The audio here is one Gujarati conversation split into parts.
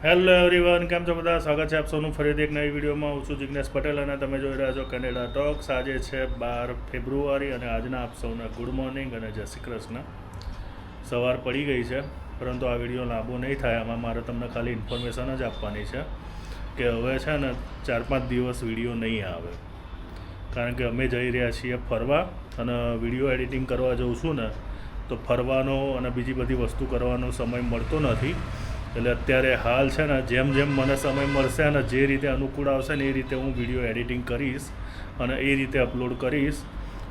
હેલો એવરીવન, કેમ છો બધા? સ્વાગત છે આપ સૌનું ફરીથી એક નવી વિડીયોમાં. હું છું જિગ્નેશ પટેલ અને તમે જોઈ રહ્યા છો કેનેડા ટોક્સ. આજે છે 12 ફેબ્રુઆરી અને આજના આપ સૌને ગુડ મોર્નિંગ અને જય શ્રી કૃષ્ણ. સવાર પડી ગઈ છે, પરંતુ આ વિડીયો લાંબો નહીં થાય. આમાં મારે તમને ખાલી ઇન્ફોર્મેશન જ આપવાની છે કે હવે છે ને 4-5 દિવસ વિડીયો નહીં આવે, કારણ કે અમે જઈ રહ્યા છીએ ફરવા અને વિડીયો એડિટિંગ કરવા જઉં છું ને તો ફરવાનો અને બીજી બધી વસ્તુ કરવાનો સમય મળતો નથી. એટલે અત્યારે હાલ છે ને જેમ મને સમય મળશે અને જે રીતે અનુકૂળ આવશે ને એ રીતે હું વિડીયો એડિટિંગ કરીશ અને એ રીતે અપલોડ કરીશ.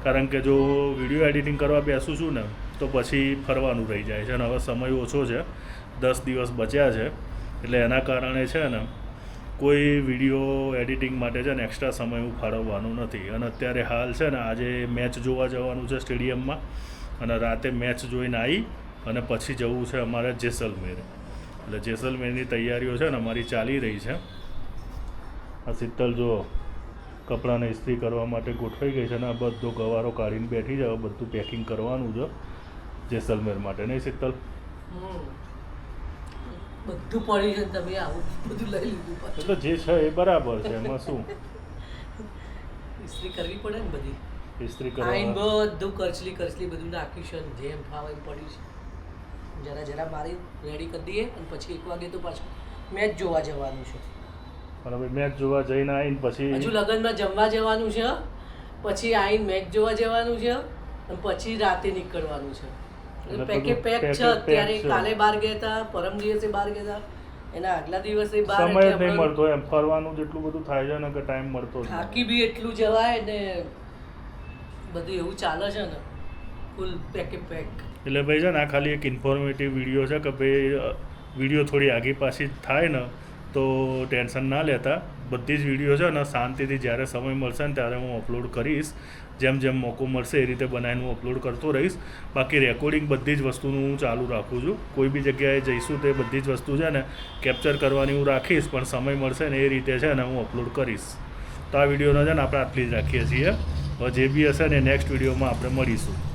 કારણ કે જો વિડીયો એડિટિંગ કરવા બેસું છું ને તો પછી ફરવાનું રહી જાય છે અને હવે સમય ઓછો છે, 10 દિવસ બચ્યા છે. એટલે એના કારણે છે ને કોઈ વિડીયો એડિટિંગ માટે છે ને એક્સ્ટ્રા સમય હું ફાળવવાનું નથી. અને અત્યારે હાલ છે ને આજે મેચ જોવા જવાનું છે સ્ટેડિયમમાં અને રાતે મેચ જોઈને આવી અને પછી જવું છે અમારે જેસલમેર. એટલે જેસલમેરની તૈયારીઓ છે ને અમારી ચાલી રહી છે. આ શીતલ જો કપડાને ઇસ્ત્રી કરવા માટે ગોઠવાઈ ગઈ છે અને આ બધો ગવારો કાઢીને બેઠી છે. બધું પેકિંગ કરવાનું છે જેસલમેર માટે, નહીં શીતલ? બધું પડી છે, તમે આવું બધું લઈ લીધું. એટલે જે છે એ બરાબર છે, એમાં શું ઇસ્ત્રી કરવી પડે ને બધી. ઇસ્ત્રી આઈન કરવા બધું કરચલી બધું નાખ્યું છે, જેમ ફાવે એમ પડ્યું છે. જરા મારી રેડી કરી દઈએ અને પછી 1 વાગે તો પાછું મેચ જોવા જવાનું છે. અને હવે મેચ જોવા જઈને આવીને પછી હજુ લગ્નમાં જમવા જવાનું છે, પછી આવીને મેચ જોવા જવાનું છે અને પછી રાતે નીકળવાનું છે. એટલે પેકે પેક છે. અત્યારે કાલે બહાર ગયા હતા, પરમ દિવસે બહાર ગયા હતા, એના આગલા દિવસે બહાર. સમય જ નહીં મળતો એમ. ફરવાનું જેટલું બધું થાય છે ને કે ટાઈમ મળતો જ થાકી બી એટલું જવાય ને બધું એવું ચાલે છે ને ફૂલ પેકે પેક. એટલે ભાઈ છે ને આ ખાલી એક ઇન્ફોર્મેટિવ વિડીયો છે કે ભાઈ વિડીયો થોડી આગી પાછી થાય ને તો ટેન્શન ના લેતા. બધી જ વિડીયો છે ને શાંતિથી જ્યારે સમય મળશે ને ત્યારે હું અપલોડ કરીશ. જેમ મોકો મળશે એ રીતે બનાવીને હું અપલોડ કરતો રહીશ. બાકી રેકોર્ડિંગ બધી જ વસ્તુનું હું ચાલુ રાખું છું. કોઈ બી જગ્યાએ જઈશું તે બધી જ વસ્તુ છે ને કેપ્ચર કરવાની હું રાખીશ, પણ સમય મળશે ને એ રીતે છે ને હું અપલોડ કરીશ. તો આ વિડીયોનો છે ને આપણે આટલી જ રાખીએ છીએ. હવે જે બી હશે ને નેક્સ્ટ વિડીયોમાં આપણે મળીશું.